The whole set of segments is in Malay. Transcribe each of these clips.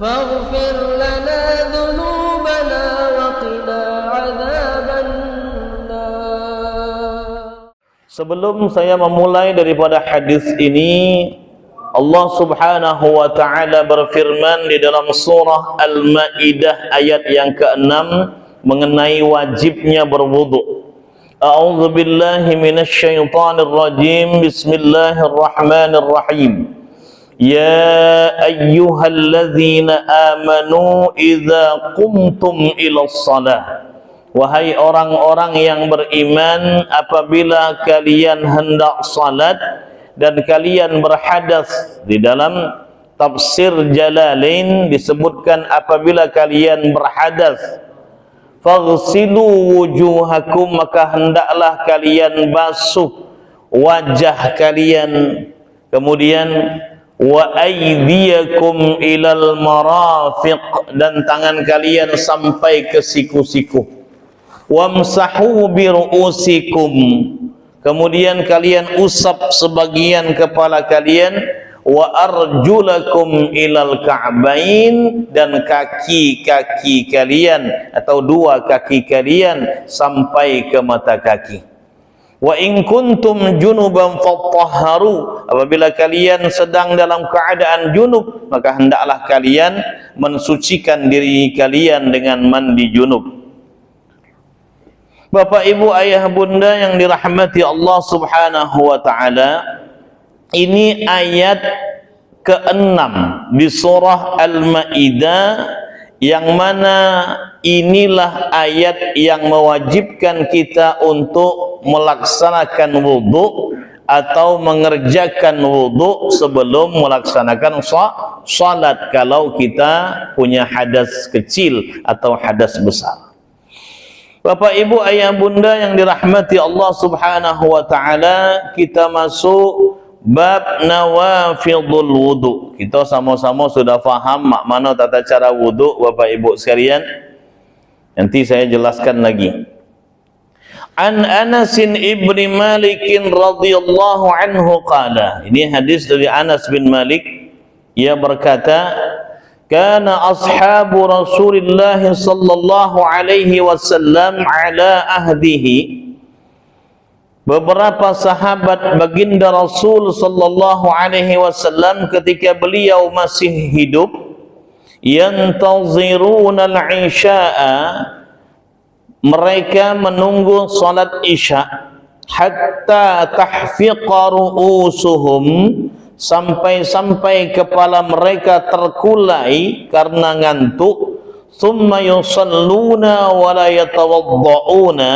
فاغفر لنا ذنوبنا وقنا عذاب النار. Sebelum saya memulai daripada hadis ini, Allah Subhanahu wa taala berfirman di dalam surah Al-Maidah ayat yang ke-6 mengenai wajibnya berwudu. A'udzu billahi minasyaitonir rajim. Bismillahirrahmanirrahim. Ya ayyuhalladzina amanu idza qumtum ilas shalah. Wahai orang-orang yang beriman, apabila kalian hendak salat dan kalian berhadas, di dalam tafsir Jalalain disebutkan apabila kalian berhadas, faghsilu wujuhakum, maka hendaklah kalian basuh wajah kalian, kemudian wa aydiyakum ilal marafiq, dan tangan kalian sampai ke siku-siku, wamsahu bi ru'usikum, kemudian kalian usap sebagian kepala kalian, wa arjulakum ilal ka'bain, dan kaki-kaki kalian atau dua kaki kalian sampai ke mata kaki. Wa in kuntum junuban fatahharu, apabila kalian sedang dalam keadaan junub, maka hendaklah kalian mensucikan diri kalian dengan mandi junub. Bapak, ibu, ayah, bunda yang dirahmati Allah Subhanahu wa taala, ini ayat ke-6 di surah Al-Maidah, yang mana inilah ayat yang mewajibkan kita untuk melaksanakan wudu atau mengerjakan wudu sebelum melaksanakan salat kalau kita punya hadas kecil atau hadas besar. Bapak, ibu, ayah, bunda yang dirahmati Allah Subhanahu wa taala, kita masuk bab nawafidul wudu. Kita sama-sama sudah faham makna tata cara wudu, Bapak Ibu sekalian. Nanti saya jelaskan lagi. An Anas ibn Malik radhiyallahu anhu qala. Ini hadis dari Anas bin Malik. Ia berkata, kana ashabu Rasulillah sallallahu alaihi wasallam ala ahdihi, beberapa sahabat baginda Rasul sallallahu alaihi wasallam ketika beliau masih hidup, yantaziruna al-isya'a, mereka menunggu salat isya, hatta tahfiqa ru'usuhum, sampai-sampai kepala mereka terkulai karena ngantuk, thumma yusalluna wa la yatawadda'una,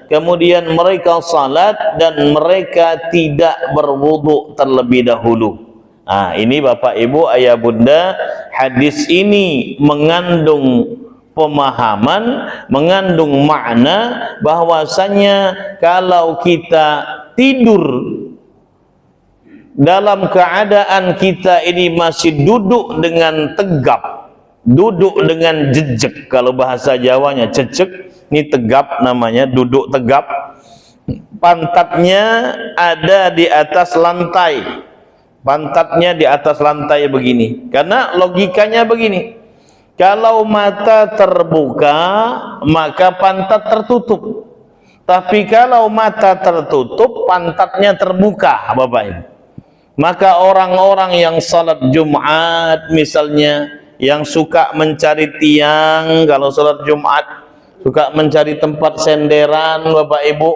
kemudian mereka salat dan mereka tidak berwudu terlebih dahulu. Ini Bapak Ibu ayah bunda, hadis ini mengandung pemahaman, mengandung makna bahwasanya kalau kita tidur dalam keadaan kita ini masih duduk dengan tegap, duduk dengan jejek, kalau bahasa Jawanya cecek, ini tegap namanya, duduk tegap, pantatnya ada di atas lantai, pantatnya di atas lantai begini. Karena logikanya begini, kalau mata terbuka maka pantat tertutup, tapi kalau mata tertutup pantatnya terbuka, Bapak Ibu. Maka orang-orang yang salat Jumat misalnya, yang suka mencari tiang kalau salat Jumat, suka mencari tempat senderan, Bapak Ibu,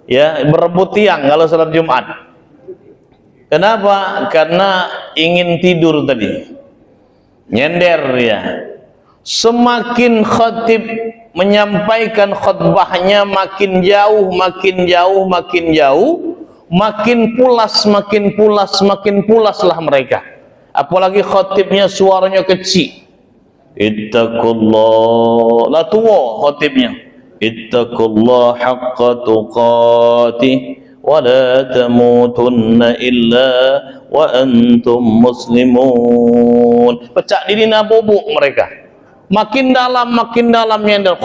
ya, berebut tiang kalau salat Jumat. Kenapa? Karena ingin tidur tadi, nyender ya. Semakin khatib menyampaikan khutbahnya makin jauh, makin jauh, makin jauh, makin pulas, makin pulas, makin pulaslah mereka. Apalagi khatibnya suaranya kecil. Ittaqullah, la tua khatibnya. Ittaqullah haqqa tuqatih wa la tamutunna illa wa antum muslimun. Pecah diri nabubuk mereka. Makin dalam nyender.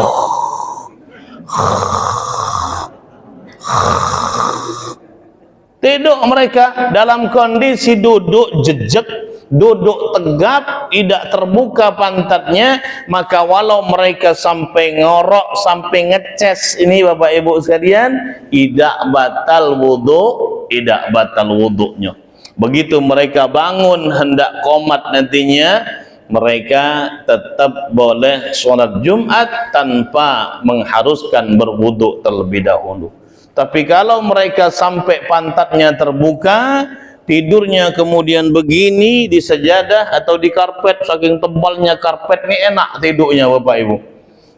Tidur mereka dalam kondisi duduk jejak, duduk tegap, tidak terbuka pantatnya, maka walau mereka sampai ngorok, sampai ngeces, ini Bapak Ibu sekalian, tidak batal wudu, tidak batal wudunya. Begitu mereka bangun hendak qomat nantinya, mereka tetap boleh sholat Jumat tanpa mengharuskan berwudu terlebih dahulu. Tapi kalau mereka sampai pantatnya terbuka, tidurnya kemudian begini di sejadah atau di karpet, saking tebalnya karpet ini enak tidurnya Bapak Ibu.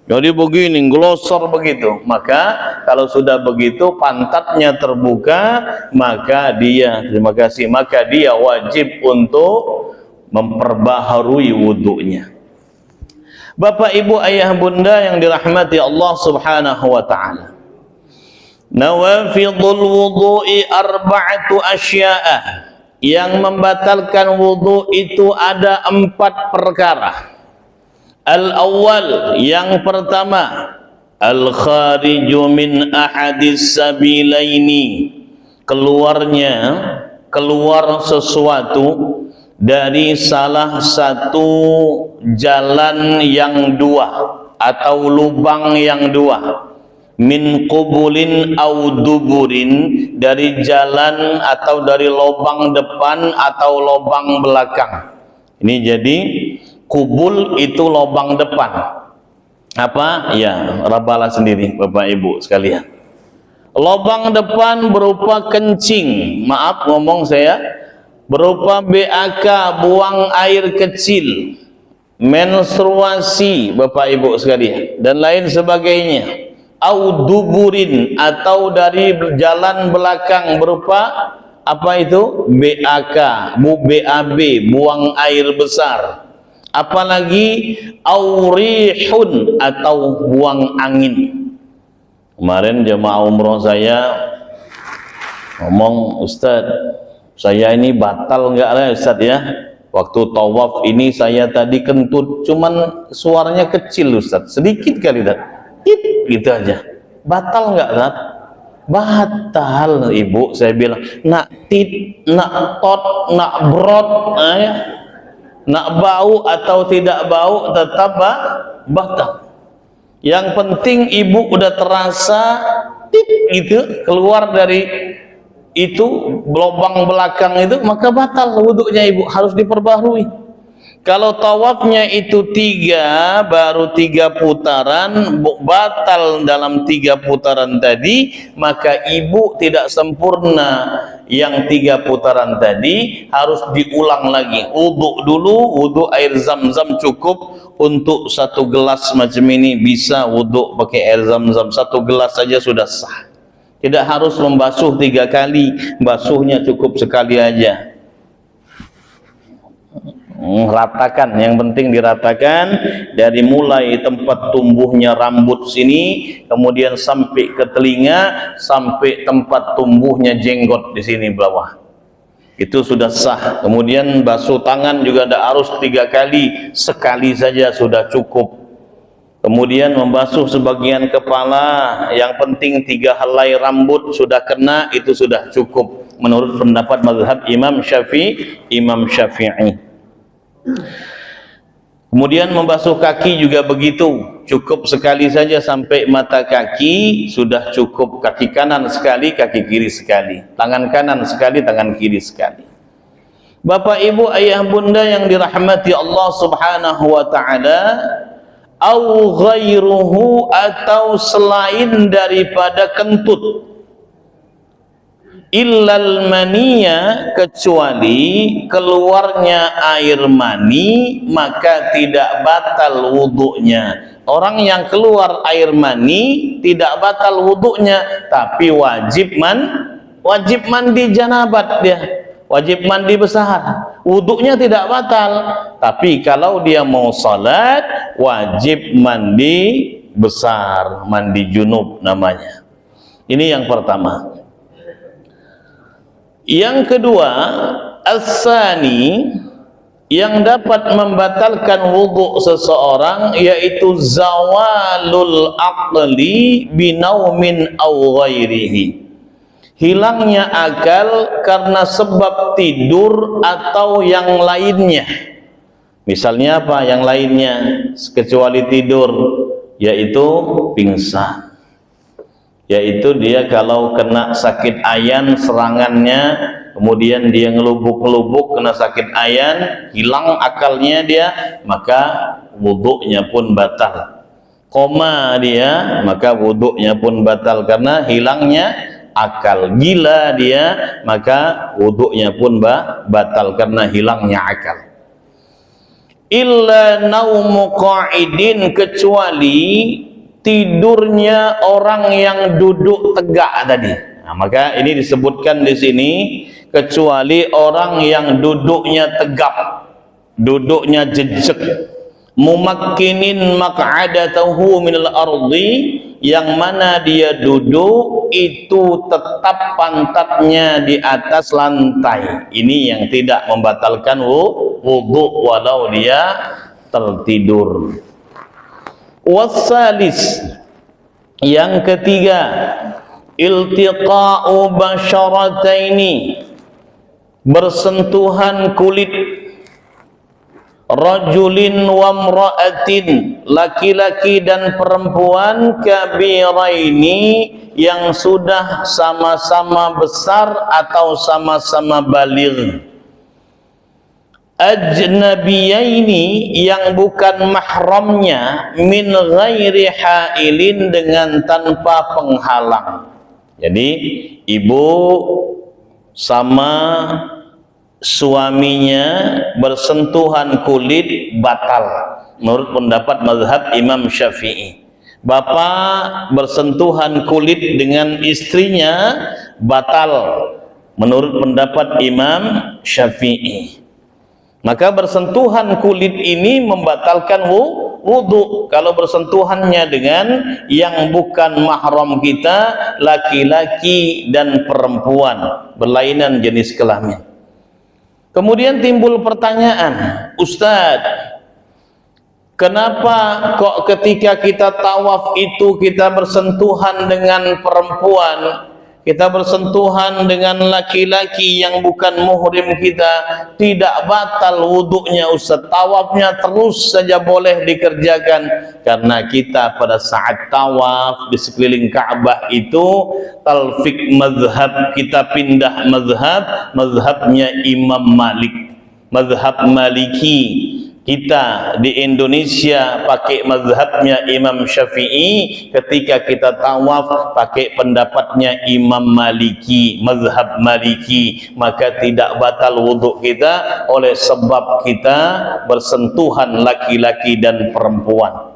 Jadi begini, glosor begitu. Maka kalau sudah begitu pantatnya terbuka, maka dia, terima kasih, maka dia wajib untuk memperbaharui wudunya. Bapak Ibu ayah bunda yang dirahmati Allah Subhanahu wa taala. Nawafidul wudu'i arba'atu asya'ah. Yang membatalkan wudu itu ada 4 perkara. Al-awwal, yang pertama, al-khariju min ahadis sabilaini. Keluar sesuatu dari salah satu jalan yang dua atau lubang yang dua. Min qubulin au duburin, dari jalan atau dari lubang depan atau lubang belakang. Ini jadi kubul itu lubang depan. Apa? Ya, rabalah sendiri Bapak Ibu sekalian. Lubang depan berupa kencing, maaf ngomong saya, berupa BAK, buang air kecil, menstruasi Bapak Ibu sekalian, dan lain sebagainya. Au duburin, atau dari jalan belakang berupa apa itu? BAK, BAB, buang air besar. Apalagi aurihun, atau buang angin. Kemarin jemaah umroh saya ngomong, Ustaz, saya ini batal enggak lah Ustaz ya? Waktu tawaf ini saya tadi kentut, cuman suaranya kecil Ustaz, sedikit kali Ustaz, gitu aja. Batal enggak Ustaz? Batal Ibu, saya bilang. Nak tit, nak tot, nak brot, nak bau atau tidak bau tetap batal. Yang penting Ibu udah terasa tit gitu keluar dari itu lubang belakang itu, maka batal wudunya Ibu, harus diperbaharui. Kalau tawafnya itu 3, baru 3 putaran, batal dalam 3 putaran tadi, maka Ibu tidak sempurna yang 3 putaran tadi, harus diulang lagi. Wudu dulu, wudu air zam-zam cukup untuk 1 gelas macam ini, bisa wudu pakai air zam-zam 1 gelas saja sudah sah. Tidak harus membasuh 3 kali, basuhnya cukup sekali aja. Ratakan, yang penting diratakan dari mulai tempat tumbuhnya rambut sini, kemudian sampai ke telinga, sampai tempat tumbuhnya jenggot di sini bawah. Itu sudah sah. Kemudian basuh tangan juga tidak harus 3 kali, sekali saja sudah cukup. Kemudian membasuh sebagian kepala, yang penting 3 helai rambut sudah kena, itu sudah cukup menurut pendapat mazhab Imam Syafi'i. Kemudian membasuh kaki juga begitu, cukup sekali saja sampai mata kaki sudah cukup. Kaki kanan sekali, kaki kiri sekali, tangan kanan sekali, tangan kiri sekali. Bapak Ibu ayah bunda yang dirahmati Allah Subhanahu wa taala, au ghairuhu, atau selain daripada kentut, illal maniya, kecuali keluarnya air mani, maka tidak batal wudunya. Orang yang keluar air mani tidak batal wudunya, tapi wajib mandi janabat, dia wajib mandi besar, wudunya tidak batal. Tapi kalau dia mau salat, wajib mandi besar, mandi junub namanya. Ini yang pertama. Yang kedua, as-sani, yang dapat membatalkan wudu seseorang, yaitu zawalul aqli binaumin aw ghairihi, hilangnya akal karena sebab tidur atau yang lainnya. Misalnya apa yang lainnya kecuali tidur, yaitu pingsan, yaitu dia kalau kena sakit ayan serangannya, kemudian dia ngelubuk-ngelubuk kena sakit ayan, hilang akalnya dia, maka wuduknya pun batal. Koma dia, maka wuduknya pun batal karena hilangnya akal. Gila dia, maka wuduknya pun batal karena hilangnya akal. Illa naumu qa'idin, kecuali tidurnya orang yang duduk tegak tadi. Nah, maka ini disebutkan di sini, kecuali orang yang duduknya tegap, duduknya jejak, mumakkinin maq'adatahu minal ardi, yang mana dia duduk itu tetap pantatnya di atas lantai. Ini yang tidak membatalkan wudu walau dia tertidur. Wassalis, yang ketiga, iltiqa'u basyarataini, bersentuhan kulit, rajulin wa mra'atin, laki-laki dan perempuan, kabiraini, yang sudah sama-sama besar atau sama-sama baligh, ajnabiyaini, yang bukan mahramnya, min ghairi hailin, dengan tanpa penghalang. Jadi ibu sama suaminya bersentuhan kulit batal menurut pendapat mazhab Imam Syafi'i. Bapak bersentuhan kulit dengan istrinya batal menurut pendapat Imam Syafi'i. Maka bersentuhan kulit ini membatalkan wudu kalau bersentuhannya dengan yang bukan mahram kita, laki-laki dan perempuan berlainan jenis kelamin. Kemudian timbul pertanyaan, Ustadz, kenapa kok ketika kita tawaf itu kita bersentuhan dengan perempuan, kita bersentuhan dengan laki-laki yang bukan muhrim kita, tidak batal wuduknya Ustaz, tawafnya terus saja boleh dikerjakan? Karena kita pada saat tawaf di sekeliling Ka'bah itu talfik mazhab, kita pindah mazhabnya Imam Malik, mazhab Maliki. Kita di Indonesia pakai mazhabnya Imam Syafi'i, ketika kita tawaf pakai pendapatnya Imam Maliki, mazhab Maliki, maka tidak batal wuduk kita oleh sebab kita bersentuhan laki-laki dan perempuan.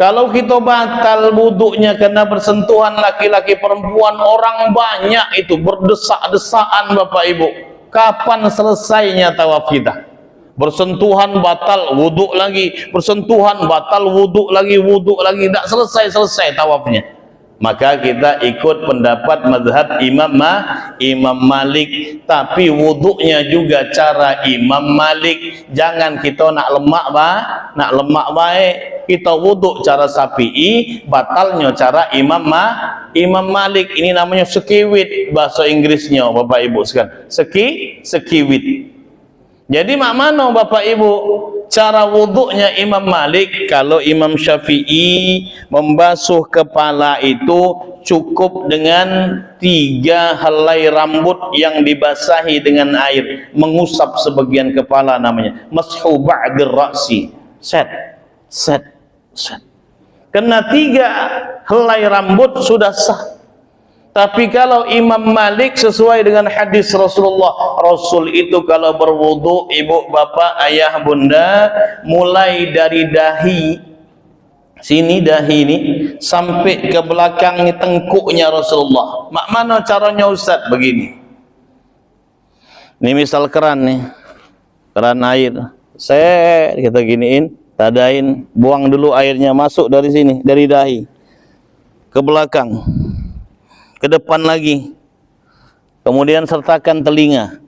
Kalau kita batal wuduknya karena bersentuhan laki-laki perempuan, orang banyak itu berdesak-desaan Bapak Ibu, kapan selesainya tawaf kita? Bersentuhan batal wuduk lagi, bersentuhan batal wuduk lagi, tidak selesai tawafnya. Maka kita ikut pendapat mazhab Imam Malik, tapi wuduknya juga cara Imam Malik. Jangan kita nak lemak baik, kita wuduk cara Syafi'i, batalnya cara Imam Malik. Ini namanya sekiwit bahasa Inggrisnya Bapak Ibu sekalian, sekiwit. Jadi mak mana Bapak Ibu cara wuduknya Imam Malik? Kalau Imam Syafi'i membasuh kepala itu cukup dengan 3 helai rambut yang dibasahi dengan air, mengusap sebagian kepala, namanya mashu ba'dir ra'si, set. Kena 3 helai rambut sudah sah. Tapi kalau Imam Malik sesuai dengan hadis Rasulullah, Rasul itu kalau berwudu, ibu bapak ayah bunda, mulai dari dahi sini, dahi ini sampai ke belakang tengkuknya Rasulullah. Mak mana caranya Ustaz? Begini. Ini misal keran nih, keran air, kita giniin, tadain, buang dulu airnya, masuk dari sini, dari dahi ke belakang, ke depan lagi, kemudian sertakan telinga,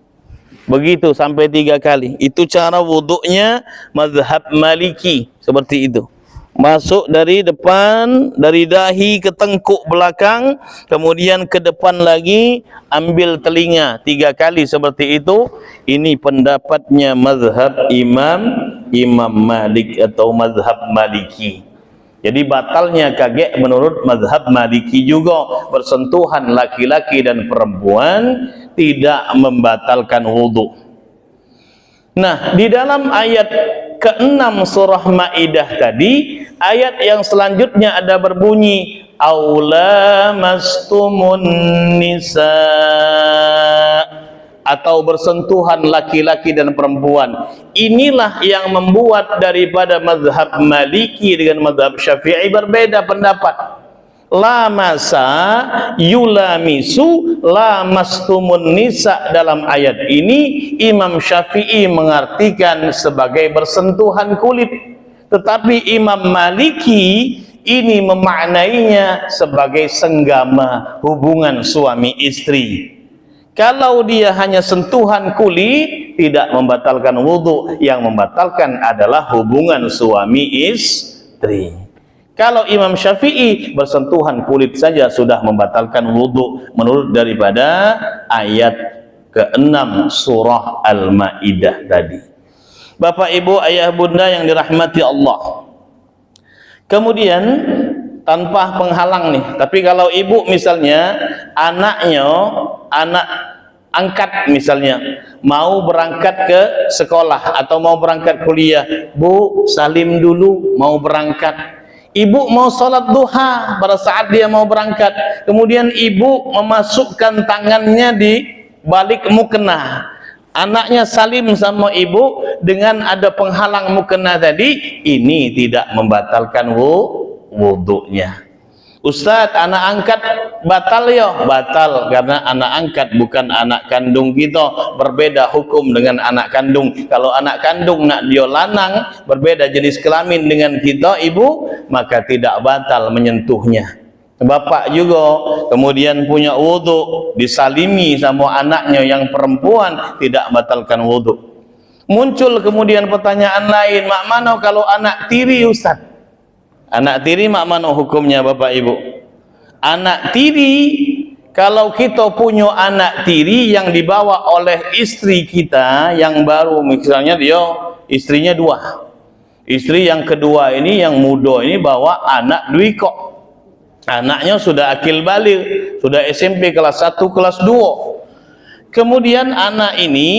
begitu sampai 3 kali. Itu cara wuduknya mazhab Maliki, seperti itu. Masuk dari depan, dari dahi ke tengkuk belakang, kemudian ke depan lagi, ambil telinga 3 kali seperti itu. Ini pendapatnya mazhab Imam Malik atau mazhab Maliki. Jadi batalnya kagek menurut mazhab Maliki juga. Bersentuhan laki-laki dan perempuan tidak membatalkan wudu. Nah, di dalam ayat ke-6 surah Maidah tadi, ayat yang selanjutnya ada berbunyi aula mastumun nisa, atau bersentuhan laki-laki dan perempuan. Inilah yang membuat daripada mazhab Maliki dengan mazhab Syafi'i berbeda pendapat. La masa yulamisu la mastumun nisa, dalam ayat ini Imam Syafi'i mengartikan sebagai bersentuhan kulit, tetapi Imam Maliki ini memaknainya sebagai senggama, hubungan suami istri. Kalau dia hanya sentuhan kulit tidak membatalkan wudu, yang membatalkan adalah hubungan suami istri. Kalau Imam Syafi'i bersentuhan kulit saja sudah membatalkan wudu menurut daripada ayat ke-6 surah Al-Maidah tadi. Bapak, Ibu, ayah, bunda yang dirahmati Allah. Kemudian tanpa penghalang nih, tapi kalau ibu misalnya anaknya, anak angkat misalnya mau berangkat ke sekolah atau mau berangkat kuliah, Bu, salim dulu mau berangkat. Ibu mau sholat duha pada saat dia mau berangkat, kemudian ibu memasukkan tangannya di balik mukena. Anaknya salim sama ibu dengan ada penghalang mukena tadi, ini tidak membatalkan wudunya. Ustaz, anak angkat batal ya? Batal, karena anak angkat bukan anak kandung kita, berbeda hukum dengan anak kandung. Kalau anak kandung nak dia lanang, berbeda jenis kelamin dengan kita ibu, maka tidak batal menyentuhnya. Bapak juga kemudian punya wudu, disalimi sama anaknya yang perempuan, tidak batalkan wudu. Muncul kemudian pertanyaan lain, mak mana kalau anak tiri Ustaz? Anak tiri mak mana hukumnya Bapak Ibu? Anak tiri, kalau kita punya anak tiri yang dibawa oleh istri kita yang baru, misalnya dia istrinya 2, istri yang kedua ini yang muda ini bawa anak dwikok, anaknya sudah akil balik, sudah SMP kelas 1 kelas 2. Kemudian anak ini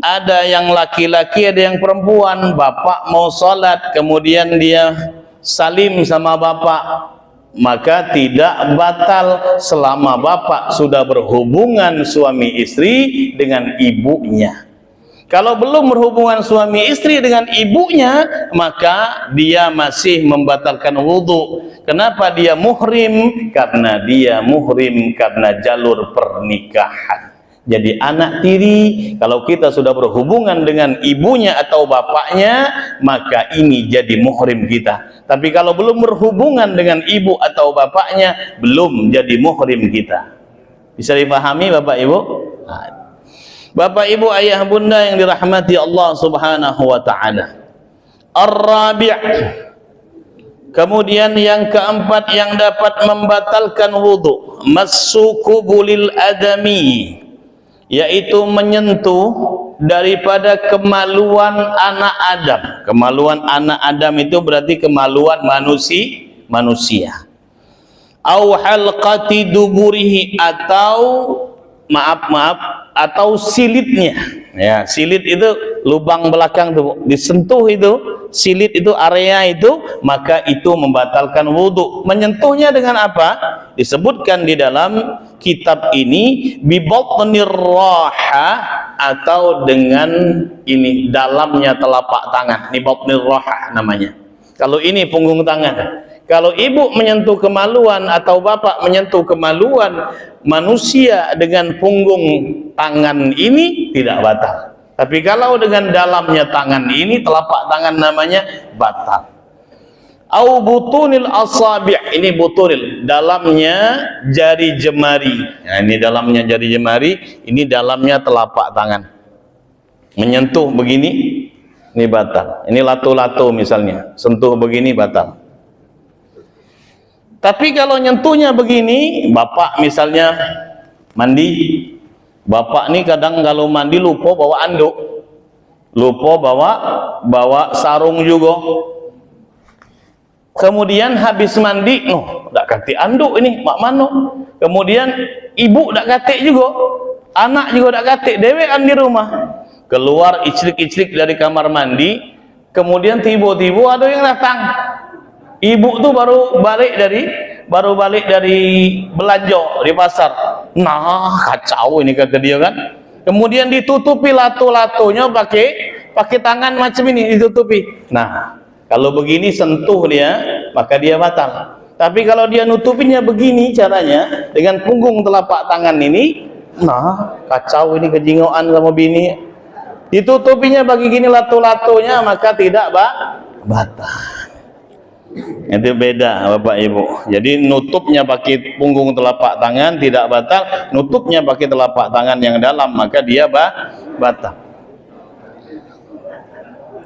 ada yang laki-laki ada yang perempuan. Bapak mau sholat, kemudian dia salim sama bapak, maka tidak batal selama bapak sudah berhubungan suami istri dengan ibunya. Kalau belum berhubungan suami istri dengan ibunya, maka dia masih membatalkan wudu. Kenapa dia muhrim? Karena dia muhrim karena jalur pernikahan. Jadi anak tiri, kalau kita sudah berhubungan dengan ibunya atau bapaknya, maka ini jadi muhrim kita. Tapi kalau belum berhubungan dengan ibu atau bapaknya, belum jadi muhrim kita. Bisa dipahami Bapak Ibu? Bapak Ibu, ayah bunda yang dirahmati Allah Subhanahu wa taala. Ar-rabi', kemudian yang keempat yang dapat membatalkan wudu, massu qubulil adami, yaitu menyentuh daripada kemaluan anak Adam. Kemaluan anak Adam itu berarti kemaluan manusia. Au halqati duburihi, atau atau silitnya. Ya, silit itu lubang belakang tuh, disentuh itu silit itu, area itu, maka itu membatalkan wudu. Menyentuhnya dengan apa? Disebutkan di dalam kitab ini bi batnir raha, atau dengan ini dalamnya telapak tangan. Ini batnir raha namanya. Kalau ini punggung tangan. Kalau ibu menyentuh kemaluan atau bapak menyentuh kemaluan manusia dengan punggung tangan ini tidak batal. Tapi kalau dengan dalamnya tangan ini, telapak tangan namanya, batal. Au butunil asabi', ini butunil, dalamnya jari jemari. Nah, ini dalamnya jari jemari, ini dalamnya telapak tangan. Menyentuh begini, ini batal. Ini lato-lato misalnya, sentuh begini batal. Tapi kalau nyentuhnya begini, bapak misalnya mandi, bapak nih kadang kalau mandi lupa bawa anduk, lupa bawa sarung juga. Kemudian habis mandi, tak kati anduk ini, mak mano. Kemudian ibu tak kati juga, anak juga tak kati, dewean di rumah. Keluar icrik-icrik dari kamar mandi, kemudian tiba-tiba ada yang datang. Ibu tuh baru balik dari belanja di pasar. Nah, kacau ini kata dia kan. Kemudian ditutupi lato-latonya pakai tangan macam ini ditutupi. Nah, kalau begini sentuh dia, maka dia batal. Tapi kalau dia nutupinya begini caranya dengan punggung telapak tangan ini, nah, kacau ini kejingoan sama bini. Ditutupinya bagi gini lato-latonya, maka tidak batal. Itu beda Bapak Ibu. Jadi nutupnya pakai punggung telapak tangan tidak batal, nutupnya pakai telapak tangan yang dalam maka dia batal.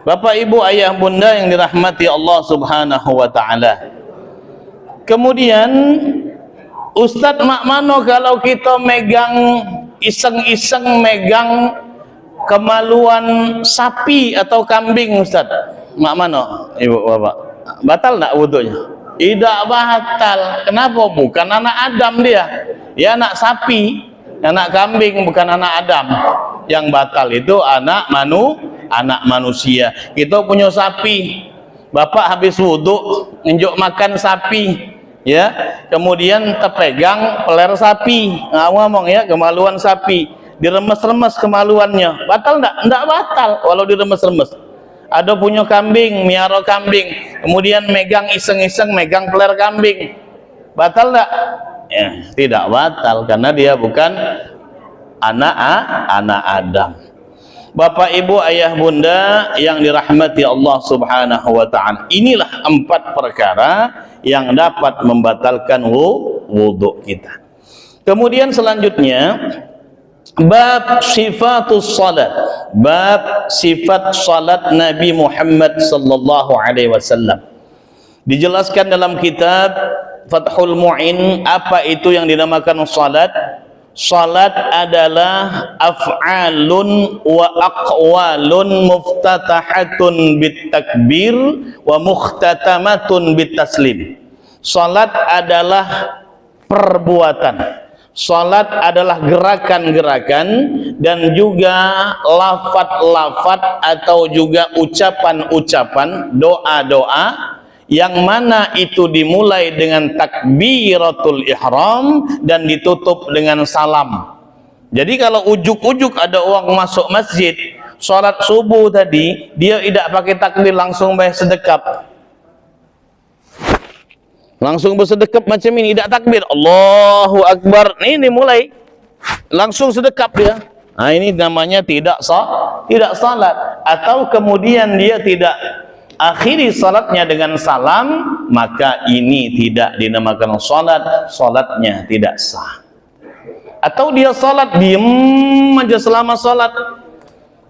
Bapak Ibu, ayah bunda yang dirahmati Allah Subhanahu wa taala. Kemudian Ustadz mak mano kalau kita megang iseng-iseng megang kemaluan sapi atau kambing Ustadz? Mak mano Ibu Bapak? Batal tak wudunya? Tidak batal. Kenapa? Bukan anak Adam dia. Dia anak sapi, anak kambing, bukan anak Adam. Yang batal itu anak manusia. Kita punya sapi. Bapak habis wudhu, nginjuk makan sapi, ya. Kemudian terpegang peler sapi. Ngomong ya, kemaluan sapi. Diremes-remes kemaluannya. Batal enggak? Enggak batal walau diremes-remes. Ada punya kambing, miara kambing, kemudian megang iseng-iseng megang peler kambing, batal tak? Ya, tidak batal karena dia bukan anak Adam. Bapak Ibu ayah bunda yang dirahmati Allah Subhanahu wa taala, inilah 4 perkara yang dapat membatalkan wudu kita. Kemudian selanjutnya bab sifatus salat, bab sifat salat Nabi Muhammad sallallahu alaihi wasallam. Dijelaskan dalam kitab Fathul Mu'in apa itu yang dinamakan salat. Salat adalah af'alun wa aqwalun muftatahatun bitakbir wa mukhtatamatun bitaslim. Salat adalah perbuatan. Salat adalah gerakan-gerakan dan juga lafaz-lafaz atau juga ucapan-ucapan, doa-doa yang mana itu dimulai dengan takbiratul ihram dan ditutup dengan salam. Jadi kalau ujuk-ujuk ada orang masuk masjid, salat subuh tadi, dia tidak pakai takbir langsung bayar sedekap. Langsung bersedekap macam ini, tidak takbir, Allahu Akbar, ini mulai langsung sedekap dia. Nah, ini namanya tidak salat. Atau kemudian dia tidak akhiri salatnya dengan salam, maka ini tidak dinamakan salat, salatnya tidak sah. Atau dia salat diem aja selama salat,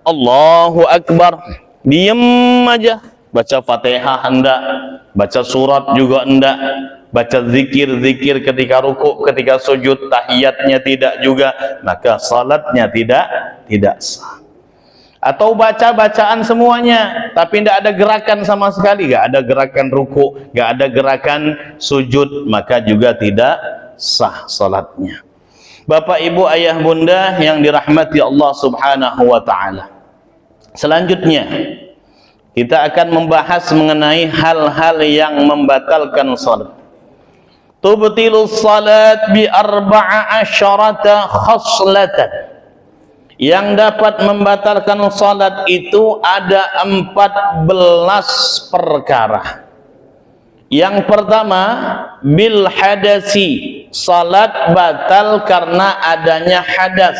Allahu Akbar, diem aja, baca Fatihah hendak, baca surat juga hendak, baca zikir-zikir ketika rukuk, ketika sujud, tahiyatnya tidak juga, maka salatnya tidak sah. Atau baca bacaan semuanya tapi tidak ada gerakan sama sekali, tidak ada gerakan rukuk, tidak ada gerakan sujud, maka juga tidak sah salatnya. Bapak Ibu ayah bunda yang dirahmati Allah Subhanahu wa taala. Selanjutnya kita akan membahas mengenai hal-hal yang membatalkan salat. Tubtilus salat bi 14 khaslatan. Yang dapat membatalkan salat itu ada 14 perkara. Yang pertama, bil hadasi. Salat batal karena adanya hadas,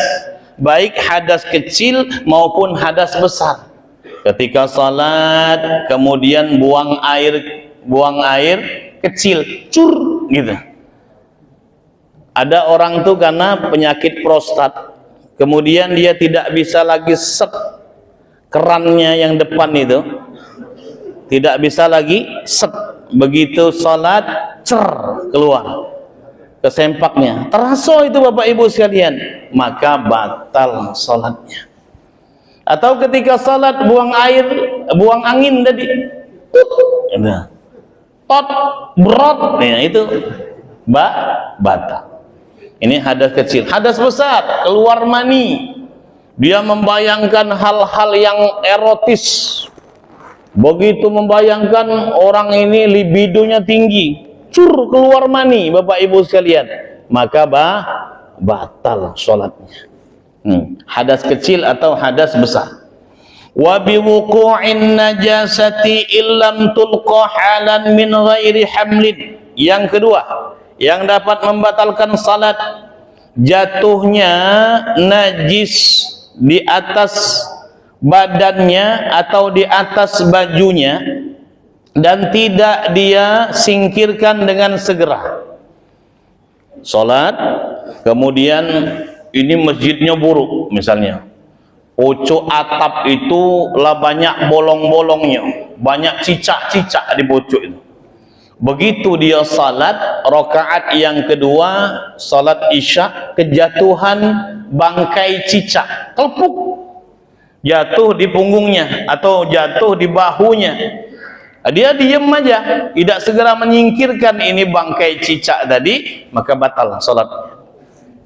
baik hadas kecil maupun hadas besar. Ketika salat kemudian buang air kecil, cur gitu. Ada orang tuh karena penyakit prostat, kemudian dia tidak bisa lagi set kerannya yang depan itu, tidak bisa lagi set, begitu salat keluar ke sempaknya, terasa itu Bapak Ibu sekalian, maka batal salatnya. Atau ketika salat buang air, buang angin tadi, tot brot, nah itu batal. Ini hadas kecil. Hadas besar, keluar mani, dia membayangkan hal-hal yang erotis. Begitu membayangkan orang ini libidonya tinggi, keluar mani Bapak Ibu sekalian, maka batal sholatnya. Hadas kecil atau hadas besar. Wa biwuqu'in najasati illam tulqa halan min ghairi hamlin. Yang kedua, yang dapat membatalkan salat, jatuhnya najis di atas badannya atau di atas bajunya dan tidak dia singkirkan dengan segera. Salat, kemudian ini masjidnya buruk misalnya, pojok atap itu lah banyak bolong-bolongnya, banyak cicak-cicak di pojok itu. Begitu dia salat rakaat yang kedua, salat isya, kejatuhan bangkai cicak, kelepuk, jatuh di punggungnya atau jatuh di bahunya. Dia diam aja, tidak segera menyingkirkan ini bangkai cicak tadi, maka batal salat.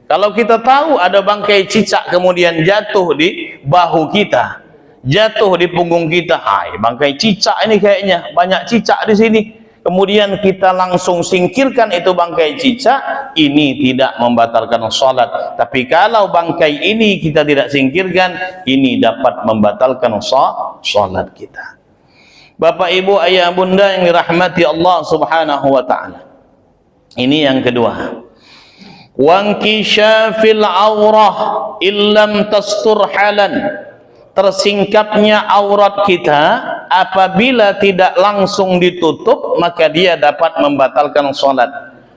Kalau kita tahu ada bangkai cicak kemudian jatuh di bahu kita, jatuh di punggung kita, hai bangkai cicak ini kayaknya banyak cicak di sini, kemudian kita langsung singkirkan itu bangkai cicak, ini tidak membatalkan salat. Tapi kalau bangkai ini kita tidak singkirkan, ini dapat membatalkan salat kita. Bapak Ibu ayah bunda yang dirahmati Allah Subhanahu wa taala. Ini yang kedua. Wankishafil aurah illam tastur halan. Tersingkapnya aurat kita apabila tidak langsung ditutup, maka dia dapat membatalkan salat.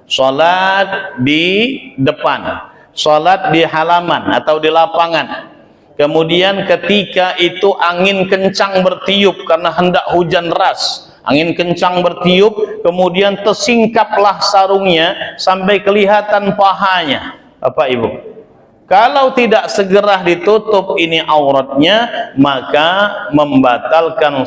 Salat di depan, salat di halaman atau di lapangan. Kemudian ketika itu angin kencang bertiup karena hendak hujan deras, angin kencang bertiup, kemudian tersingkaplah sarungnya sampai kelihatan pahanya. Bapak Ibu, kalau tidak segera ditutup ini auratnya, maka membatalkan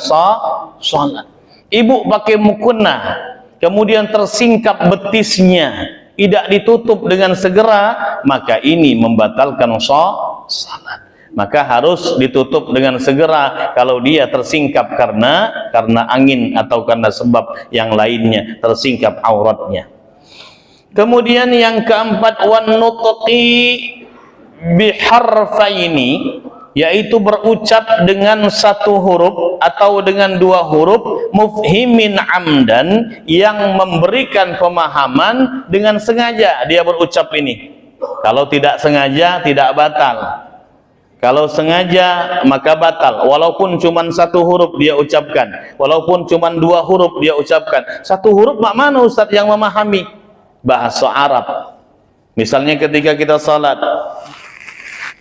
salat. Ibu pakai mukena, kemudian tersingkap betisnya, tidak ditutup dengan segera, maka ini membatalkan salat. Maka harus ditutup dengan segera kalau dia tersingkap karena angin atau karena sebab yang lainnya, tersingkap auratnya. Kemudian yang keempat, wan nutqi biharfaini, yaitu berucap dengan satu huruf atau dengan dua huruf, mufhimin amdan, yang memberikan pemahaman dengan sengaja dia berucap ini. Kalau tidak sengaja tidak batal. Kalau sengaja maka batal, walaupun cuma satu huruf dia ucapkan, walaupun cuma dua huruf dia ucapkan. Satu huruf mana Ustaz yang memahami? Bahasa Arab. Misalnya ketika kita salat,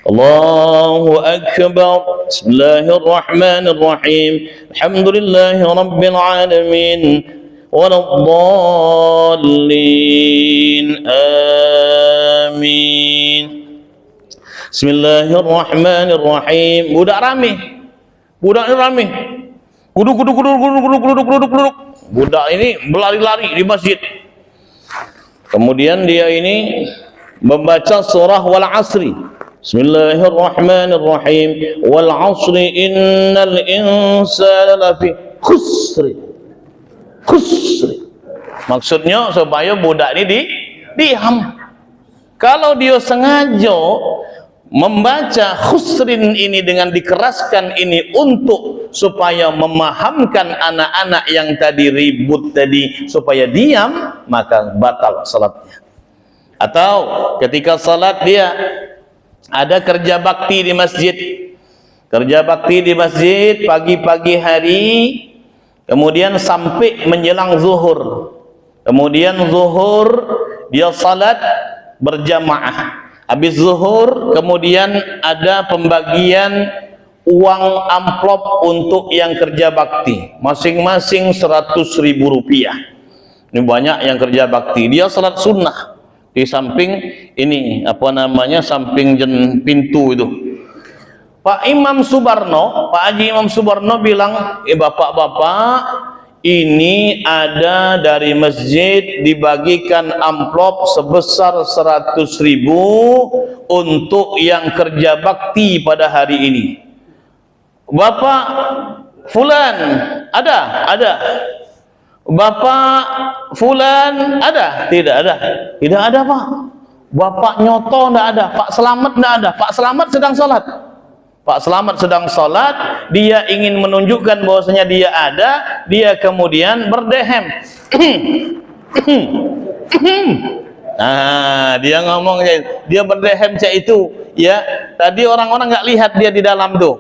Allahu Akbar, Bismillahirrahmanirrahim, Alhamdulillahi Rabbil Alamin, Waladdallin, Amin. Bismillahirrahmanirrahim. Budak rame. Budak ini rame. Guduk. Budak ini berlari-lari di masjid. Kemudian dia ini membaca surah Wal Asri. Bismillahirrahmanirrahim. Wal Asri innal insana lafi khusri. Maksudnya supaya budak ini diam. Kalau dia sengaja membaca khusrin ini dengan dikeraskan ini untuk supaya memahamkan anak-anak yang tadi ribut tadi supaya diam, maka batal salatnya. Atau ketika salat dia ada kerja bakti di masjid, pagi-pagi hari, kemudian sampai menjelang zuhur, kemudian zuhur dia salat berjamaah. Habis zuhur kemudian ada pembagian uang amplop untuk yang kerja bakti, masing-masing 100.000 rupiah. Ini banyak yang kerja bakti. Dia salat sunnah di samping ini apa namanya, samping pintu itu. Pak Imam Subarno, Pak Haji Imam Subarno bilang, bapak-bapak, ini ada dari masjid dibagikan amplop sebesar 100.000 untuk yang kerja bakti pada hari ini. Bapak Fulan ada? Bapak Fulan ada? Tidak ada Pak. Bapak Nyoto tidak ada, Pak Selamat tidak ada. Pak Selamat sedang sholat. Pak Selamat sedang sholat, dia ingin menunjukkan bahwasanya dia ada, dia kemudian berdehem. Nah, dia ngomong, dia berdehem cak itu, ya. Tadi orang-orang nggak lihat dia di dalam tuh,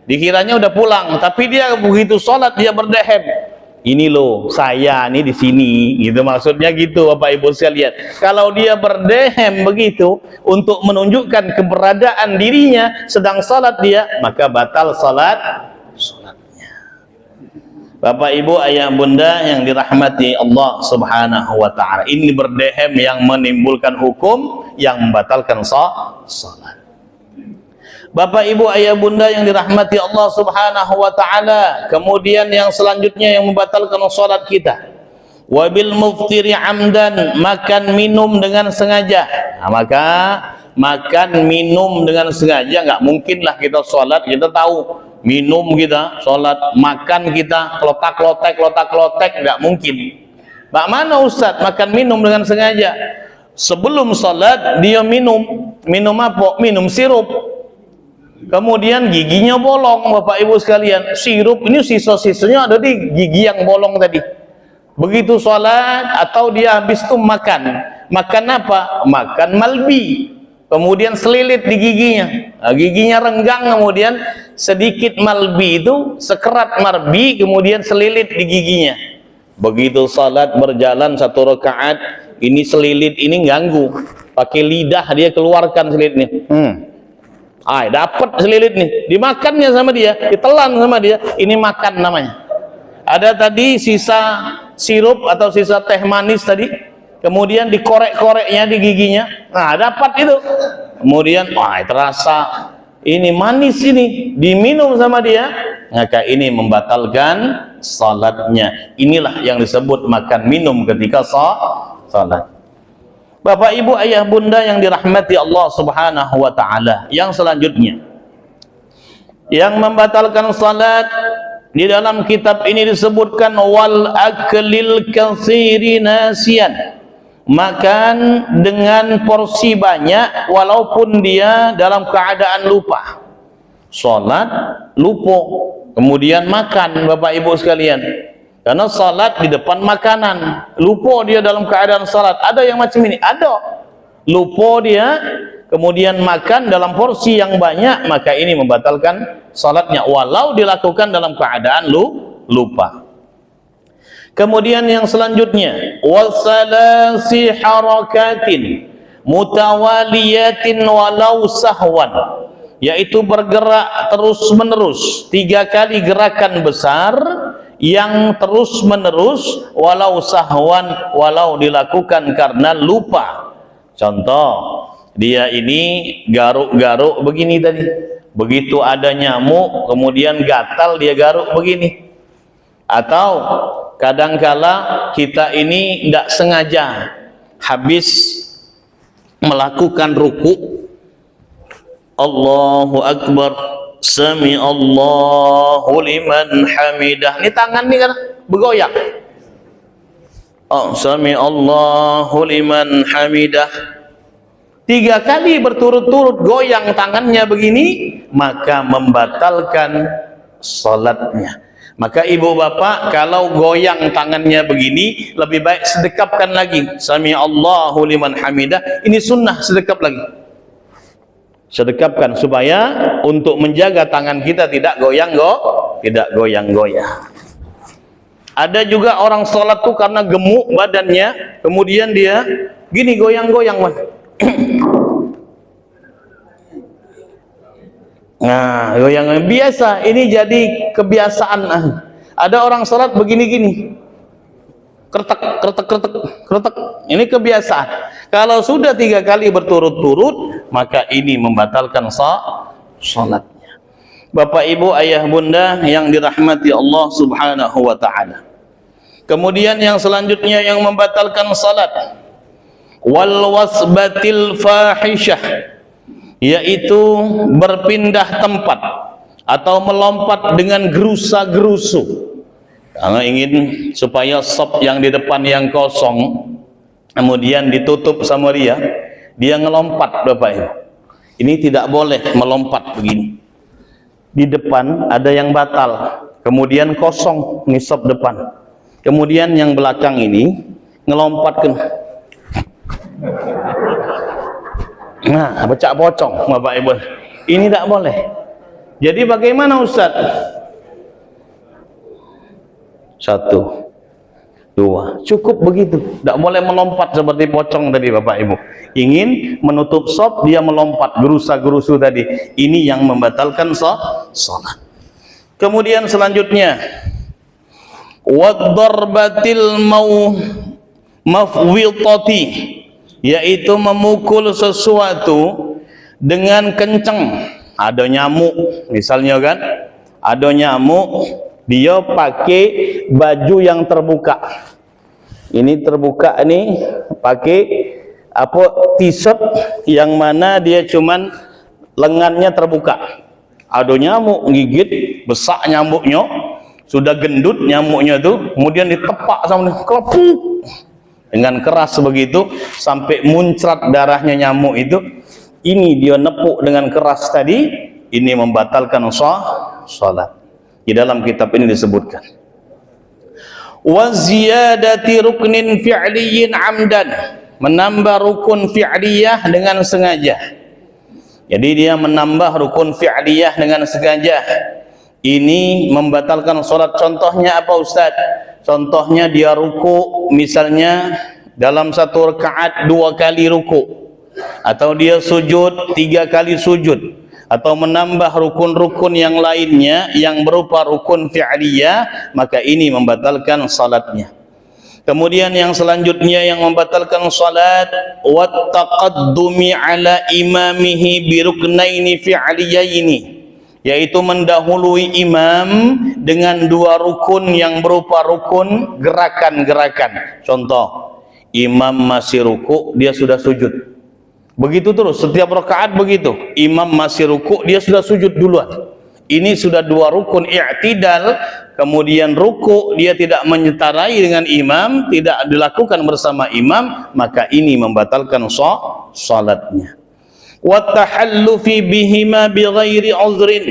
dikiranya udah pulang, tapi dia begitu sholat dia berdehem. Ini loh, saya nih di sini, gitu maksudnya gitu, Bapak Ibu sekalian. Kalau dia berdehem begitu untuk menunjukkan keberadaan dirinya sedang salat dia, maka batal salatnya. Bapak Ibu, ayah bunda yang dirahmati Allah Subhanahu wa taala, ini berdehem yang menimbulkan hukum yang membatalkan salat. Bapak Ibu ayah bunda yang dirahmati Allah Subhanahu wa taala, kemudian yang selanjutnya yang membatalkan salat kita, wabil muftiri amdan, makan minum dengan sengaja. Nah, maka makan minum dengan sengaja, nggak mungkinlah kita salat kita tahu minum kita salat, makan kita klotak-klotek, nggak mungkin. Bagaimana Ustaz makan minum dengan sengaja? Sebelum salat dia minum apa? Minum sirup. Kemudian giginya bolong, Bapak Ibu sekalian. Sirup ini sisa-sisanya ada di gigi yang bolong tadi. Begitu sholat atau dia habis itu makan apa? Makan malbi, kemudian selilit di giginya. Nah, giginya renggang, kemudian sedikit malbi itu, sekerat malbi, kemudian selilit di giginya. Begitu sholat berjalan 1 rakaat, ini selilit ini ganggu, pakai lidah dia keluarkan selilit ini. Dapat selilit nih, dimakannya sama dia, ditelan sama dia, ini makan namanya. Ada tadi sisa sirup atau sisa teh manis tadi, kemudian dikorek-koreknya di giginya, nah dapat itu. Kemudian terasa ini manis, ini diminum sama dia, maka ini membatalkan salatnya. Inilah yang disebut makan minum ketika salat. Bapak Ibu ayah bunda yang dirahmati Allah Subhanahu wa taala, yang selanjutnya yang membatalkan salat di dalam kitab ini disebutkan wal aklil katsiri nasiyan, makan dengan porsi banyak walaupun dia dalam keadaan lupa. Salat lupa kemudian makan, Bapak Ibu sekalian. Karena salat di depan makanan, lupa dia dalam keadaan salat. Ada yang macam ini, ada. Lupa dia, kemudian makan dalam porsi yang banyak, maka ini membatalkan salatnya, walau dilakukan dalam keadaan lupa. Kemudian yang selanjutnya, wasalasi harakatin mutawaliyatin walau sahwan, yaitu bergerak terus menerus 3 kali gerakan besar yang terus menerus walau sahwan, walau dilakukan karena lupa. Contoh, dia ini garuk-garuk begini tadi, begitu ada nyamuk kemudian gatal dia garuk begini. Atau kadangkala kita ini tidak sengaja habis melakukan ruku, Allahu Akbar, Sami Allahu liman hamidah, ini tangan nih kan bergoyang. Sami Allahu liman hamidah, 3 kali berturut-turut goyang tangannya begini, maka membatalkan salatnya. Maka ibu bapak, kalau goyang tangannya begini, lebih baik sedekapkan lagi Sami Allahu liman hamidah. Ini sunnah, sedekap lagi, sedekapkan supaya untuk menjaga tangan kita tidak goyang-goyang. Ada juga orang sholat tuh karena gemuk badannya, kemudian dia gini goyang-goyang, nah goyang biasa, ini jadi kebiasaan. Ada orang sholat begini-gini, kretek, kretek, kretek, kretek. Ini kebiasaan. Kalau sudah 3 kali berturut-turut, maka ini membatalkan salatnya. Bapak, Ibu, ayah, bunda yang dirahmati Allah Subhanahu wa taala. Kemudian yang selanjutnya yang membatalkan salat, wal wasbatil fahishah, yaitu berpindah tempat atau melompat dengan gerusa-gerusu. Karena ingin supaya sop yang di depan yang kosong kemudian ditutup sama dia ngelompat. Bapak Ibu, ini tidak boleh melompat begini. Di depan ada yang batal, kemudian kosong ngisop depan, kemudian yang belakang ini ngelompat ke, nah, becak pocong. Bapak Ibu, ini tidak boleh. Jadi bagaimana Ustaz? 1, 2, cukup begitu. Tidak boleh melompat seperti pocong tadi Bapak Ibu. Ingin menutup sop, dia melompat gerusa-gerusu tadi. Ini yang membatalkan salat. Kemudian selanjutnya, waddarbatil mafwitati, yaitu memukul sesuatu dengan kencang. Ada nyamuk misalnya kan, ada nyamuk, dia pakai baju yang terbuka. Ini terbuka nih, pakai apa, t-shirt yang mana dia cuman lengannya terbuka. Ada nyamuk gigit, besar nyamuknya, sudah gendut nyamuknya tuh, kemudian ditepak sama dia, kelepuk dengan keras begitu sampai muncrat darahnya nyamuk itu. Ini dia nepuk dengan keras tadi, ini membatalkan salat. Di dalam kitab ini disebutkan, wa ziyadati ruknin fi'liyin amdan, menambah rukun fi'liyah dengan sengaja. Jadi dia menambah rukun fi'liyah dengan sengaja, ini membatalkan salat. Contohnya apa Ustaz? Contohnya dia ruku, misalnya dalam 1 rakaat 2 kali ruku, atau dia sujud 3 kali sujud, atau menambah rukun-rukun yang lainnya yang berupa rukun fi'liyah, maka ini membatalkan salatnya. Kemudian yang selanjutnya yang membatalkan salat, wat taqaddumi ala imamihi bi ruknaini fi'liyaini, yaitu mendahului imam dengan 2 rukun yang berupa rukun gerakan-gerakan. Contoh, imam masih ruku, dia sudah sujud. Begitu terus setiap rakaat begitu. Imam masih ruku, dia sudah sujud duluan. Ini sudah 2 rukun i'tidal. Kemudian ruku dia tidak menyetarai dengan imam, tidak dilakukan bersama imam, maka ini membatalkan salatnya. Wa tahallufi bihima bighairi uzrin.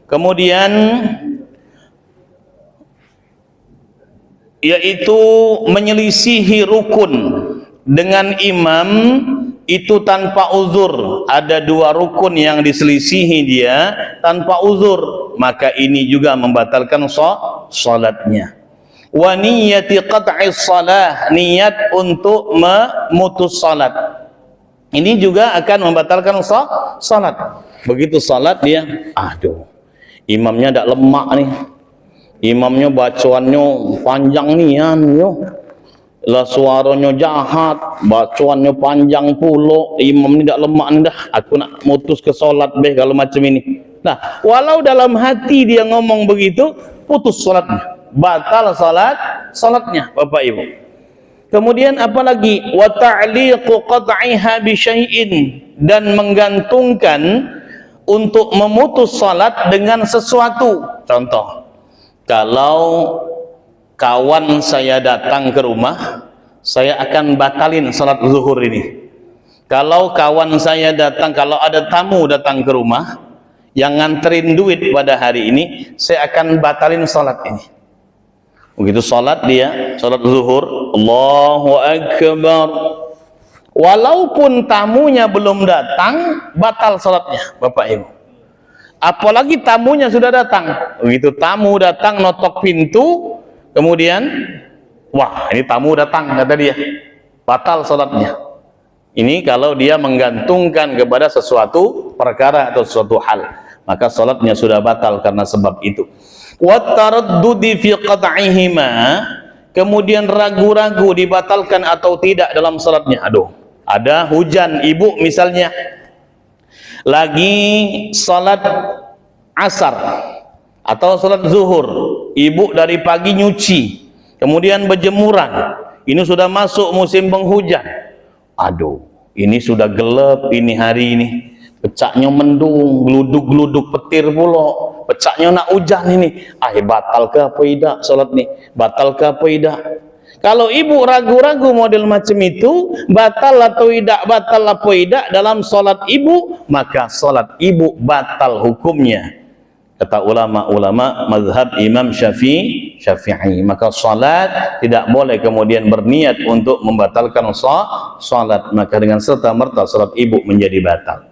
Kemudian yaitu menyelisihi rukun dengan imam itu tanpa uzur. Ada 2 rukun yang diselisihi dia tanpa uzur, maka ini juga membatalkan salatnya. Wa niyyati qat'is salah, niat untuk memutus salat, ini juga akan membatalkan salat. Begitu salat dia, aduh, imamnya tidak lemak nih, imamnya bacaannya panjang nian yo, lah suaranya jahat, bacaannya panjang pula, imam ni tak lemak ni dah, aku nak mutus ke solat beh kalau macam ini. Nah, walau dalam hati dia ngomong begitu, putus solatnya, batal solatnya Bapak Ibu. Kemudian apalagi, wa ta'liqu qat'iha bi syai'in, dan menggantungkan untuk memutus salat dengan sesuatu. Contoh, kalau kawan saya datang ke rumah, saya akan batalin salat zuhur ini. Kalau kawan saya datang, kalau ada tamu datang ke rumah yang nganterin duit pada hari ini, saya akan batalin salat ini. Begitu salat dia, salat zuhur, Allahu Akbar, walaupun tamunya belum datang, batal salatnya Bapak Ibu. Apalagi tamunya sudah datang. Begitu tamu datang, notok pintu, kemudian, wah ini tamu datang, kata dia, batal salatnya. Ini kalau dia menggantungkan kepada sesuatu perkara atau sesuatu hal, maka salatnya sudah batal karena sebab itu. Wa taraddudi fi qat'ihima, kemudian ragu-ragu dibatalkan atau tidak dalam salatnya. Aduh, ada hujan, ibu misalnya lagi salat asar atau salat zuhur, ibu dari pagi nyuci, kemudian berjemuran, ini sudah masuk musim penghujan. Aduh, ini sudah gelap ini hari ini, pecaknya mendung, geluduk-geluduk petir pula, pecaknya nak hujan ini. Batal ke apa tidak salat ni? Batal ke apa tidak? Kalau ibu ragu-ragu model macam itu, batal atau tidak dalam salat ibu, maka salat ibu batal hukumnya. Kata ulama-ulama mazhab Imam Syafi'i, maka salat tidak boleh kemudian berniat untuk membatalkan salat, maka dengan serta merta salat ibu menjadi batal.